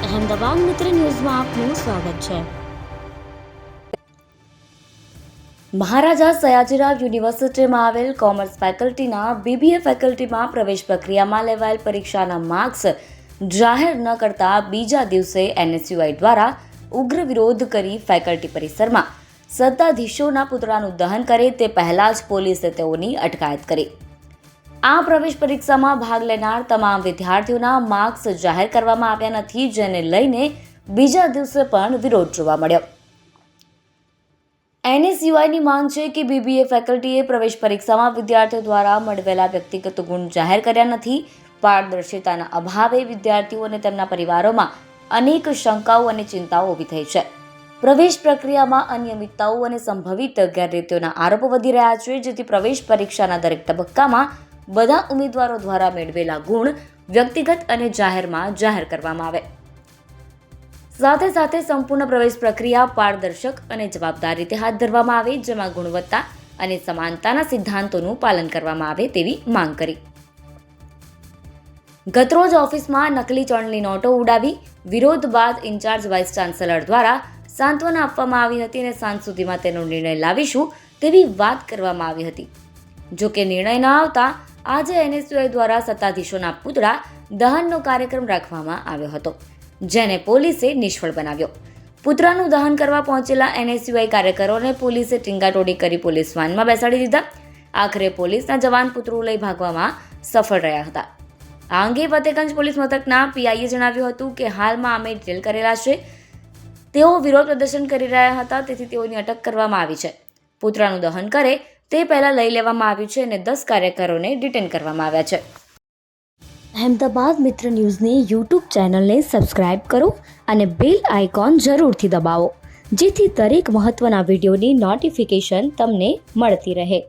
અહેમદાબાદ મિત્ર ન્યૂઝમાં આપનું સ્વાગત છે। મહારાજા સયાજીરાવ યુનિવર્સિટીમાં આવેલ કોમર્સ ફેકલ્ટીના BBA ફેકલ્ટીમાં પ્રવેશ પ્રક્રિયામાં લેવાયેલ પરીક્ષાના માર્ક્સ જાહેર ન કરતા બીજા દિવસે NSUI દ્વારા ઉગ્ર વિરોધ કરી ફેકલ્ટી પરિસરમાં સત્તાધીશોના પુતળાનું દહન કરે તે પહેલા જ પોલીસે તેઓની અટકાયત કરી। આ પ્રવેશ પરીક્ષામાં ભાગ લેનાર તમામ વિદ્યાર્થીઓના માર્ક્સ જાહેર કરવામાં આવ્યા નથી, જેને લઈને બીજા દિવસે પણ વિરોધ જોવા મળ્યો। NSUIની માંગ છે કે BBA ફેકલ્ટીએ પ્રવેશ પરીક્ષામાં વિદ્યાર્થીઓ દ્વારા મેળવેલા વ્યક્તિગત ગુણ જાહેર કર્યા નથી। પારદર્શિતાના અભાવે વિદ્યાર્થીઓ અને તેમના પરિવારોમાં અનેક શંકાઓ અને ચિંતાઓ ઊભી થઈ છે। પ્રવેશ પ્રક્રિયામાં અનિયમિતતાઓ અને સંભવિત ગેરરીતિઓના આરોપો વધી રહ્યા છે, જેથી પ્રવેશ પરીક્ષાના દરેક તબક્કામાં બધા ઉમેદવારો દ્વારા મેળવેલા ગુણ વ્યક્તિગત અને જાહેરમાં જાહેર કરવામાં આવે। સાથે સાથે સંપૂર્ણ પ્રવેશ પ્રક્રિયા પારદર્શક અને જવાબદાર રીતે હાથ ધરવામાં આવે, જેમાં ગુણવત્તા અને સમાનતાના સિદ્ધાંતોનું પાલન કરવામાં આવે તેવી માંગ કરી। ગતરોજ ઓફિસમાં નકલી ચલણી નોટો ઉડાવી વિરોધ બાદ ઇન્ચાર્જ વાઇસ ચાન્સેલર દ્વારા સાંત્વના આપવામાં આવી હતી અને સાંજ સુધીમાં તેનો નિર્ણય લાવીશું તેવી વાત કરવામાં આવી હતી। જો કે નિર્ણય ન આવતા આજે NSUI દ્વારા સત્તાધીશોના પુતળા દહનનો કાર્યક્રમ રાખવામાં આવ્યો હતો, જેને પોલીસે નિષ્ફળ બનાવ્યો। પુતળાનું દહન કરવા પહોંચેલા NSUI કાર્યકરોને પોલીસે ટીંગાટોળી કરી પોલીસ વાનમાં બેસાડી દીધા। આખરે પોલીસના જવાન પુતળું લઈ ભાગવામાં સફળ રહ્યા હતા। આ અંગે ફતેગંજ પોલીસ મથકના PIએ જણાવ્યું હતું કે હાલમાં અમે ડિટેલ કરેલા છે। તેઓ વિરોધ પ્રદર્શન કરી રહ્યા હતા, તેથી તેઓની અટક કરવામાં આવી છે। પુતળાનું દહન કરે તે પહેલા લઈ લેવામાં આવ્યું છે અને 10 કાર્યકરોને ડિટેન કરવામાં આવ્યા છે। અહેમદાબાદ મિત્ર ન્યૂઝની YouTube ચેનલને સબસ્ક્રાઇબ કરો અને બેલ આઇકોન જરૂરથી દબાવો, જેથી દરેક મહત્વના વિડીયોની નોટિફિકેશન તમને મળતી રહે।